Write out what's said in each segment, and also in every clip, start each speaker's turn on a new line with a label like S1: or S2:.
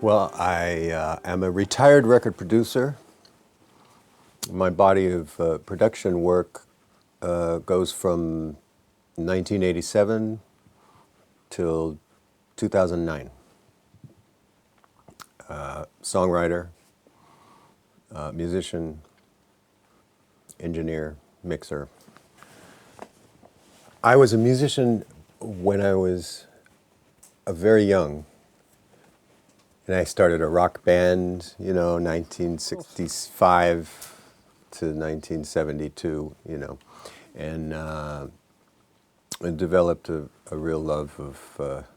S1: Well, I am a retired record producer. My body of production work goes from 1987 till 2009. Songwriter, musician, engineer, mixer. I was a musician when I was very young. And I started a rock band, 1965 to 1972, and developed a real love of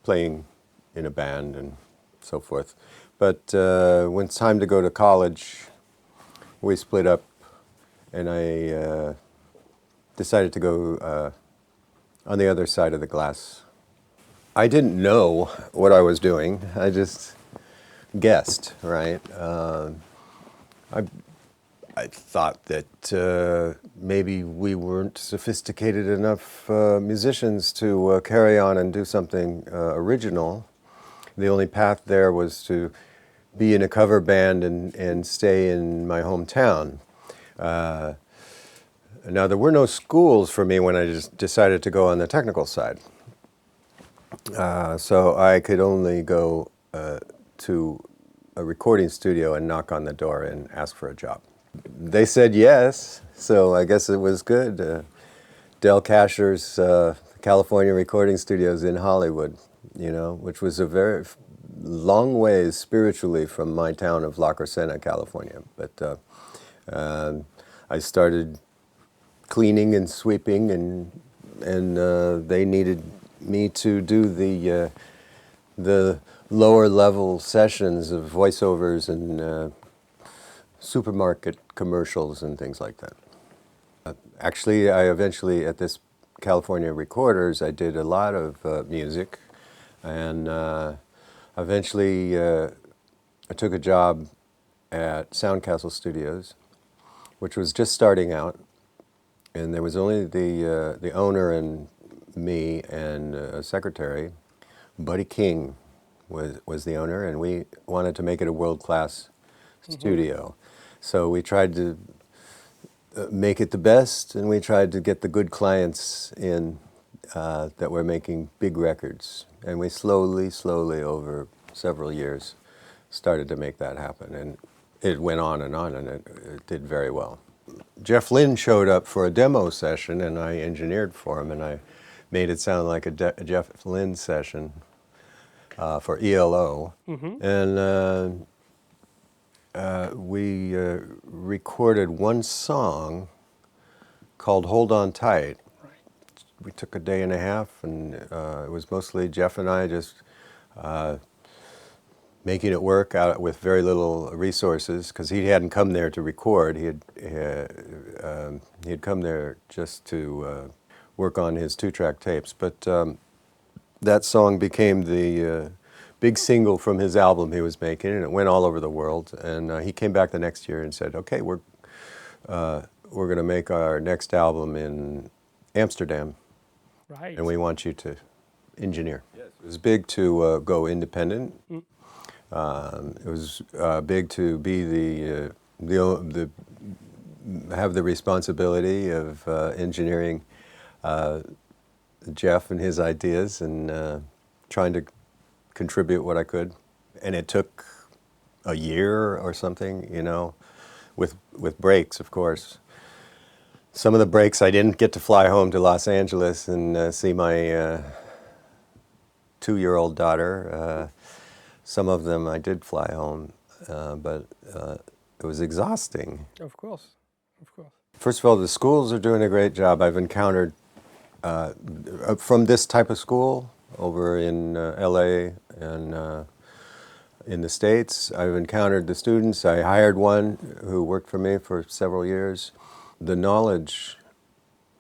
S1: playing in a band and so forth. But when it's time to go to college, we split up, and I decided to go on the other side of the glass. I didn't know what I was doing. I just guessed, right? I thought that maybe we weren't sophisticated enough musicians to carry on and do something original. The only path there was to be in a cover band and stay in my hometown. Now, there were no schools for me when I just decided to go on the technical side. So I could only go to a recording studio and knock on the door and ask for a job. They said yes, so I guess it was good. Del Casher's California Recording Studios in Hollywood, which was a very long ways spiritually from my town of La Crescenta, California. But I started cleaning and sweeping, and they needed me to do the lower level sessions of voiceovers and supermarket commercials and things like that. Actually, I eventually, at this California Recorders, I did a lot of music, and eventually I took a job at Soundcastle Studios, which was just starting out, and there was only the owner and me and a secretary. Buddy King was the owner, and we wanted to make it a world-class studio. So we tried to make it the best, and we tried to get the good clients in that were making big records. And we slowly, over several years, started to make that happen. And it went on, and it did very well. Jeff Lynne showed up for a demo session, and I engineered for him, and I made it sound like a Jeff Lynne session for ELO. And we recorded one song called Hold On Tight. Right. We took a day and a half, and it was mostly Jeff and I just making it work out with very little resources, because he hadn't come there to record. He had come there just to work on his 2-track tapes. But that song became the big single from his album he was making, and it went all over the world. And he came back the next year and said, "Okay, we're going to make our next album in Amsterdam, right, and we want you to engineer." Yes. It was big to go independent. It was big to be the have the responsibility of engineering Jeff and his ideas, and trying to contribute what I could. And it took a year or something, with breaks, of course. Some of the breaks I didn't get to fly home to Los Angeles and see my 2-year-old daughter. Some of them I did fly home, but it was exhausting.
S2: Of course.
S1: First of all, the schools are doing a great job. I've encountered, from this type of school over in LA and in the States, I've encountered the students. I hired one who worked for me for several years. The knowledge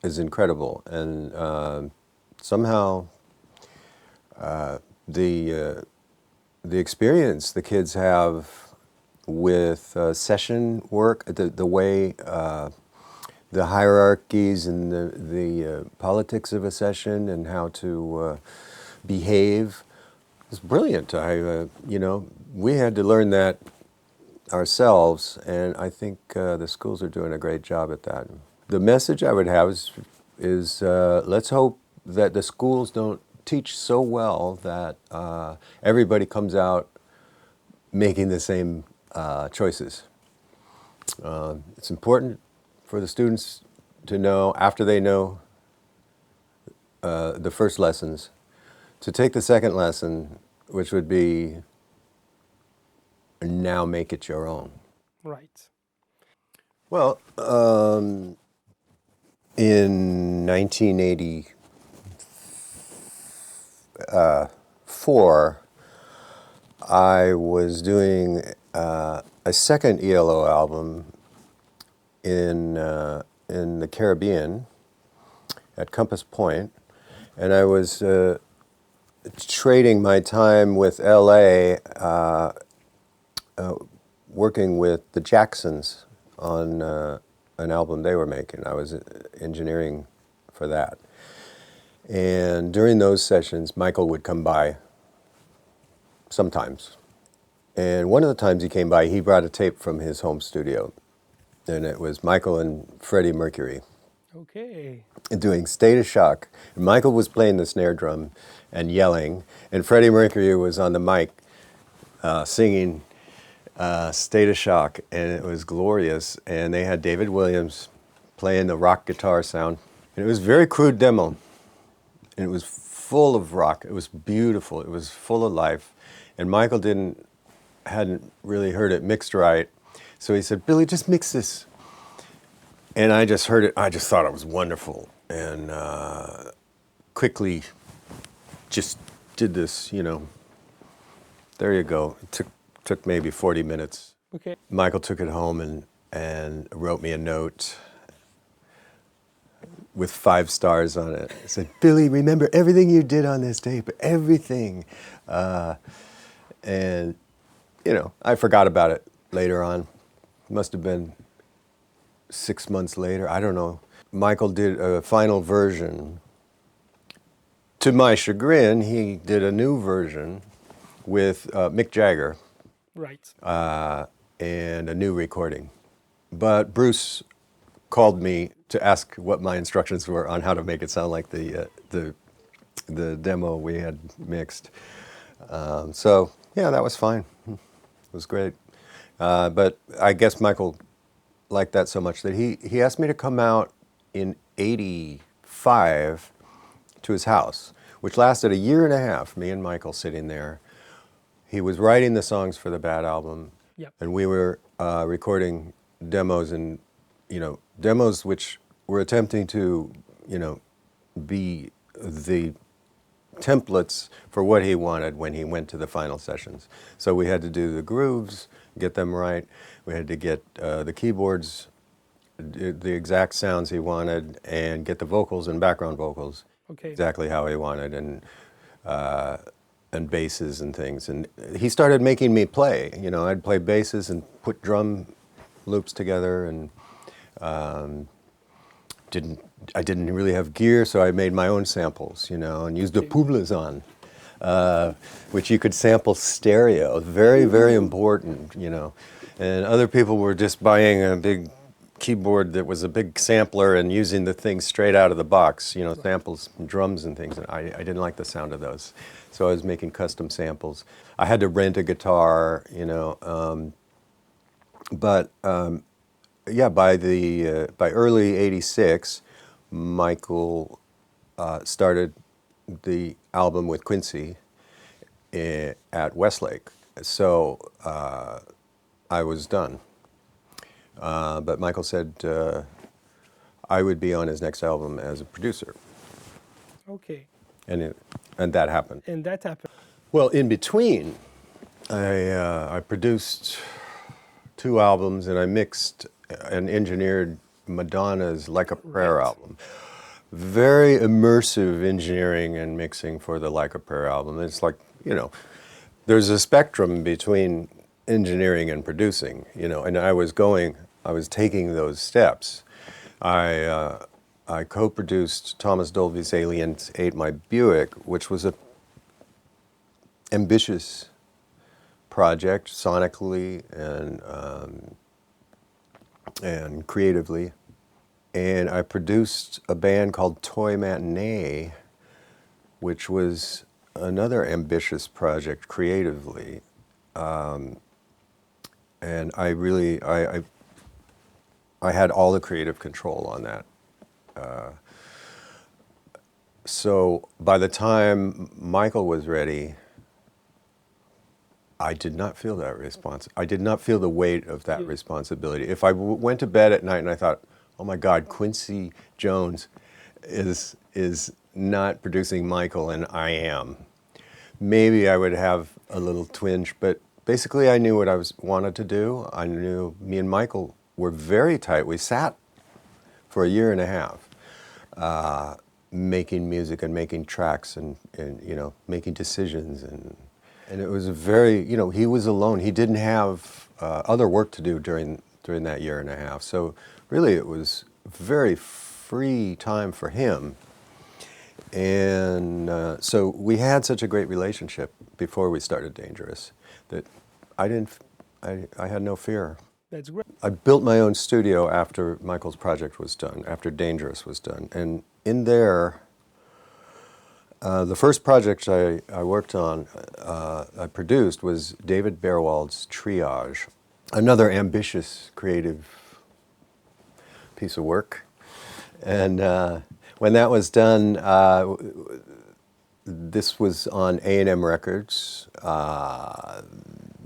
S1: is incredible, and somehow the experience the kids have with session work, the way the hierarchies and the politics of a session and how to behave It's brilliant. We had to learn that ourselves, and I think the schools are doing a great job at that. The message I would have is let's hope that the schools don't teach so well that everybody comes out making the same choices. It's important for the students to know, after they know the first lessons, to take the second lesson, which would be now make it your own.
S2: Right.
S1: Well, in 1984, I was doing a second ELO album in the Caribbean at Compass Point, and I was trading my time with LA, working with the Jacksons on an album they were making. I was engineering for that. And during those sessions, Michael would come by sometimes. And one of the times he came by, he brought a tape from his home studio. And it was Michael and Freddie Mercury.
S2: Okay.
S1: Doing State of Shock. And Michael was playing the snare drum and yelling, and Freddie Mercury was on the mic singing State of Shock, and it was glorious. And they had David Williams playing the rock guitar sound. And it was a very crude demo, and it was full of rock. It was beautiful. It was full of life. And Michael hadn't really heard it mixed right. So he said, "Billy, just mix this." And I just heard it. I just thought it was wonderful, and quickly just did this. There you go. It took maybe 40 minutes.
S2: Okay.
S1: Michael took it home and wrote me a note with 5 stars on it. He said, "Billy, remember everything you did on this tape, everything." And I forgot about it later on. Must have been 6 months later. I don't know. Michael did a final version. To my chagrin, he did a new version with Mick Jagger.
S2: Right.
S1: And a new recording. But Bruce called me to ask what my instructions were on how to make it sound like the demo we had mixed. So yeah, that was fine. It was great. But I guess Michael liked that so much that he asked me to come out in '85 to his house, which lasted a year and a half, me and Michael sitting there. He was writing the songs for the Bad album,
S2: Yep.
S1: and we were recording demos, and demos which were attempting to be the templates for what he wanted when he went to the final sessions. So we had to do the grooves, get them right. We had to get the keyboards, the exact sounds he wanted, and get the vocals and background vocals exactly how he wanted, and basses and things. And he started making me play. I'd play basses and put drum loops together, and I didn't really have gear, so I made my own samples, and used the Publizon, which you could sample stereo. Very, very important, And other people were just buying a big keyboard that was a big sampler and using the thing straight out of the box, samples, drums and things. And I didn't like the sound of those. So I was making custom samples. I had to rent a guitar, yeah, by early '86, Michael started the album with Quincy at Westlake. So I was done. But Michael said I would be on his next album as a producer.
S2: Okay.
S1: And that happened.
S2: And that happened.
S1: Well, in between, I produced 2 albums, and I mixed and engineered Madonna's Like a Prayer album. Very immersive engineering and mixing for the Like a Prayer album. It's like, there's a spectrum between engineering and producing, and I was taking those steps. I co-produced Thomas Dolby's Aliens Ate My Buick, which was ambitious project sonically and creatively. And I produced a band called Toy Matinee, which was another ambitious project creatively. And I really, I had all the creative control on that. So by the time Michael was ready, I did not feel that I did not feel the weight of that responsibility. If I went to bed at night and I thought, oh my God, Quincy Jones is not producing Michael and I am, maybe I would have a little twinge, but basically I knew what I wanted to do. I knew me and Michael were very tight. We sat for a year and a half making music and making tracks and you know, making decisions. And it was a very, you know, he was alone. He didn't have other work to do during that year and a half. So really it was very free time for him. And so we had such a great relationship before we started Dangerous that I had no fear.
S2: That's great.
S1: I built my own studio after Michael's project was done, after Dangerous was done. And in there, the first project I worked on, I produced, was David Berwald's Triage, another ambitious, creative piece of work. And when that was done, this was on A&M Records.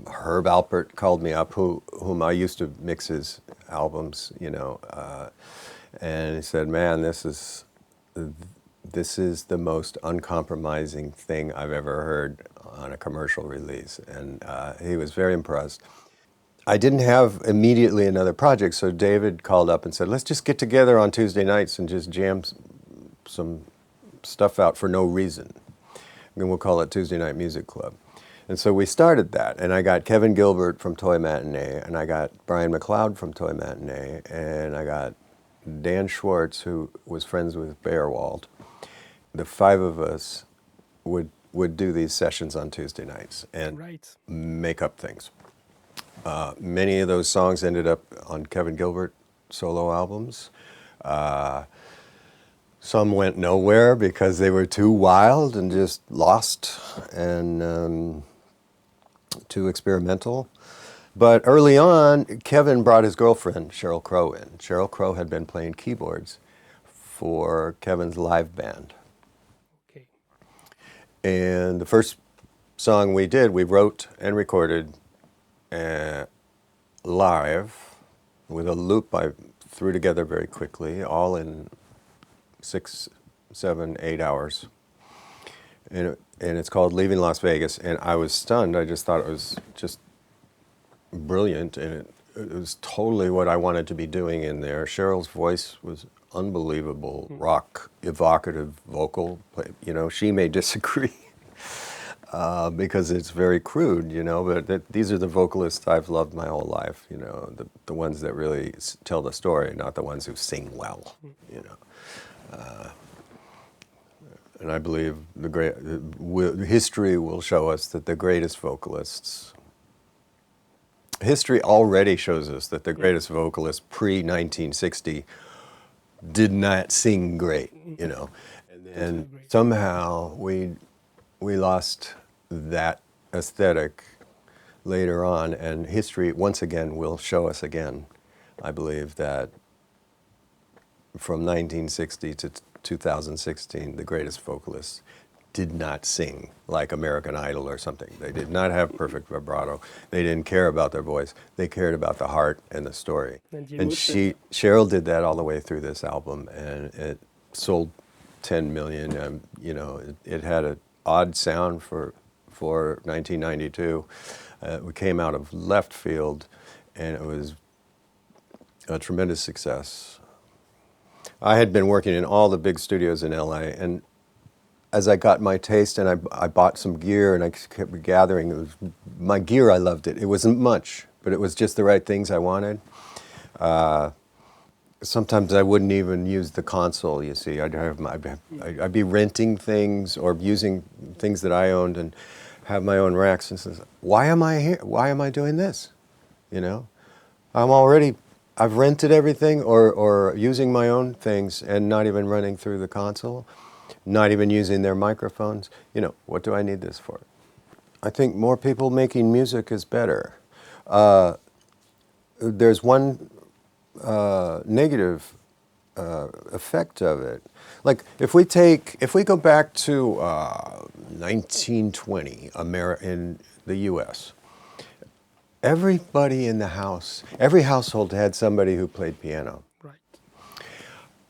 S1: Herb Alpert called me up, whom I used to mix his albums, you know, and he said, "Man, this is the most uncompromising thing I've ever heard on a commercial release," and he was very impressed. I didn't have immediately another project, so David called up and said, "Let's just get together on Tuesday nights and just jam some stuff out for no reason, and we'll call it Tuesday Night Music Club." And so we started that, and I got Kevin Gilbert from Toy Matinee, and I got Brian McLeod from Toy Matinee, and I got Dan Schwartz, who was friends with Berwald. The five of us would do these sessions on Tuesday nights and make up things. Many of those songs ended up on Kevin Gilbert solo albums. Some went nowhere because they were too wild and just lost and too experimental. But early on, Kevin brought his girlfriend, Sheryl Crow, in. Sheryl Crow had been playing keyboards for Kevin's live band.
S2: Okay.
S1: And the first song we did, we wrote and recorded live with a loop I threw together very quickly, all in 6, 7, 8 hours. And it's called Leaving Las Vegas, and I was stunned. I just thought it was just brilliant, and it was totally what I wanted to be doing in there. Sheryl's voice was unbelievable, rock, evocative vocal. You know, she may disagree because it's very crude, you know, but these are the vocalists I've loved my whole life, you know, the ones that really tell the story, not the ones who sing well, you know. And I believe history will show us that the greatest vocalists, history already shows us that the greatest vocalists pre-1960 did not sing great, you know. And somehow we lost that aesthetic later on, and history once again will show us again, I believe, that from 1960 to 2016, the greatest vocalists did not sing like American Idol or something. They did not have perfect vibrato. They didn't care about their voice. They cared about the heart and the story. And Sheryl did that all the way through this album, and it sold 10 million. You know, it had an odd sound for 1992. It came out of left field, and it was a tremendous success. I had been working in all the big studios in LA, and as I got my taste and I bought some gear and I kept gathering, my gear, I loved it. It wasn't much, but it was just the right things I wanted. Sometimes I wouldn't even use the console, you see. I'd be renting things or using things that I owned, and have my own racks and says, why am I here? Why am I doing this? You know, I've rented everything or using my own things and not even running through the console, not even using their microphones. You know, what do I need this for? I think more people making music is better. There's one negative effect of it. Like if we go back to 1920 in the U.S., everybody in the house, every household had somebody who played piano.
S2: Right.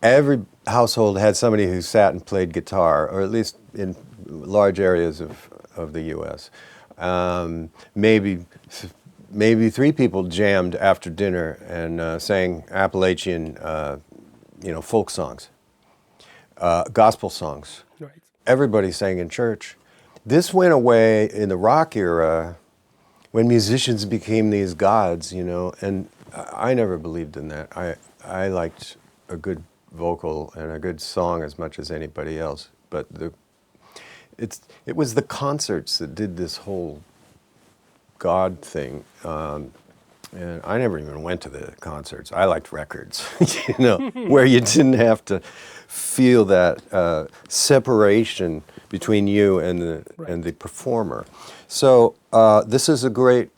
S1: Every household had somebody who sat and played guitar, or at least in large areas of the U.S. Maybe 3 people jammed after dinner and sang Appalachian, folk songs, gospel songs.
S2: Right.
S1: Everybody sang in church. This went away in the rock era when musicians became these gods, and I never believed in that. I liked a good vocal and a good song as much as anybody else, but it was the concerts that did this whole God thing. And I never even went to the concerts. I liked records, where you didn't have to feel that separation between you and the performer. So this is a great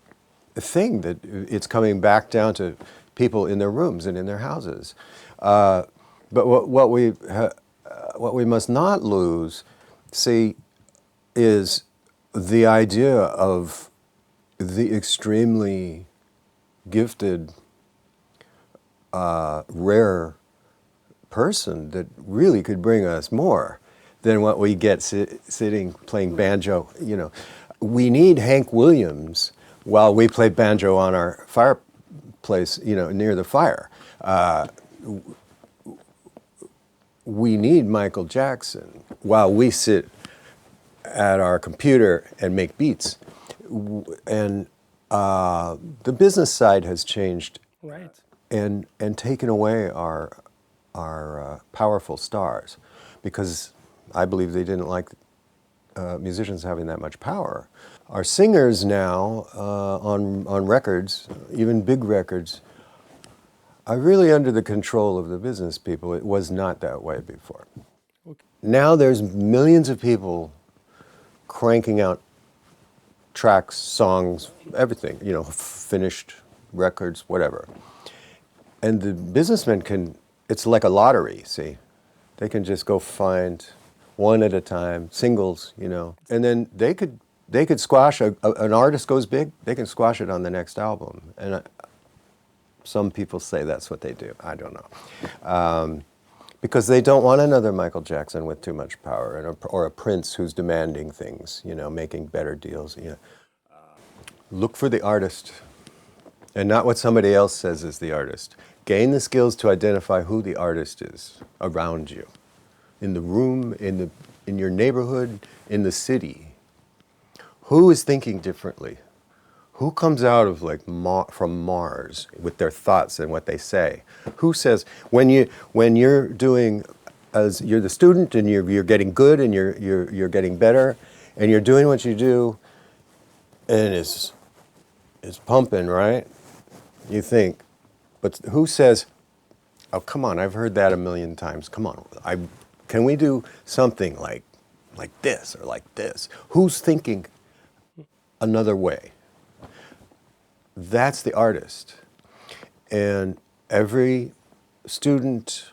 S1: thing that it's coming back down to people in their rooms and in their houses. But what we must not lose, see, is the idea of the extremely gifted, rare person that really could bring us more than what we get sitting playing banjo. We need Hank Williams while we play banjo on our fireplace, near the fire. We need Michael Jackson while we sit at our computer and make beats. And the business side has changed,
S2: Right.
S1: and taken away our powerful stars, because I believe they didn't like musicians having that much power. Our singers now on records, even big records, are really under the control of the business people. It was not that way before.
S2: Okay.
S1: Now there's millions of people cranking out tracks, songs, everything, finished records, whatever. And the businessmen it's like a lottery, see? They can just go find one at a time, singles, and then they could squash, an artist goes big, they can squash it on the next album. And some people say that's what they do. I don't know. Because they don't want another Michael Jackson with too much power, or a Prince who's demanding things, making better deals. Look for the artist, and not what somebody else says is the artist. Gain the skills to identify who the artist is around you, in the room, in your neighborhood, in the city. Who is thinking differently? Who comes out of from Mars with their thoughts and what they say? Who says when you're doing, as you're the student and you're getting good and you're getting better and you're doing what you do and it's pumping, right? You think, but who says, oh, come on, I've heard that a million times. Come on, can we do something like this or like this? Who's thinking another way? That's the artist. And every student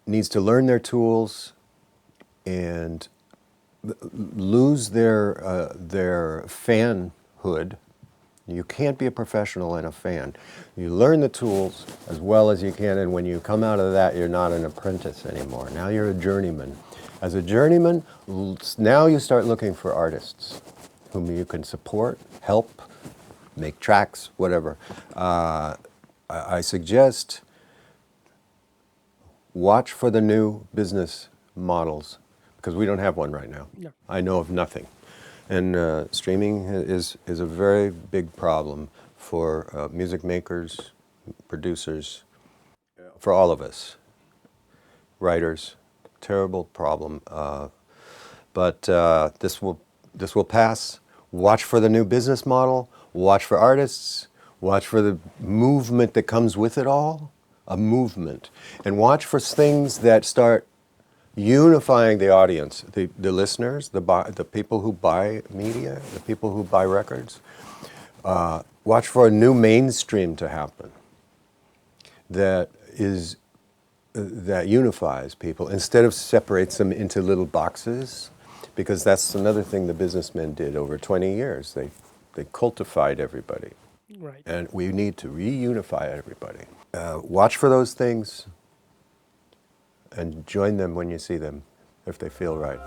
S1: needs to learn their tools and lose their fanhood. You can't be a professional and a fan. You learn the tools as well as you can, and when you come out of that, you're not an apprentice anymore. Now you're a journeyman. As a journeyman, now you start looking for artists whom you can support, help, make tracks, whatever. I suggest watch for the new business models, because we don't have one right now.
S2: No.
S1: I know of nothing. And streaming is a very big problem for music makers, producers, for all of us, writers. Terrible problem. But this will This will pass. Watch for the new business model. Watch for artists. Watch for the movement that comes with it all. A movement. And watch for things that start unifying the audience, the listeners, the people who buy media, the people who buy records. Watch for a new mainstream to happen that unifies people instead of separates them into little boxes, because that's another thing the businessmen did over 20 years. They cultified everybody.
S2: Right.
S1: And we need to reunify everybody. Watch for those things and join them when you see them, if they feel right.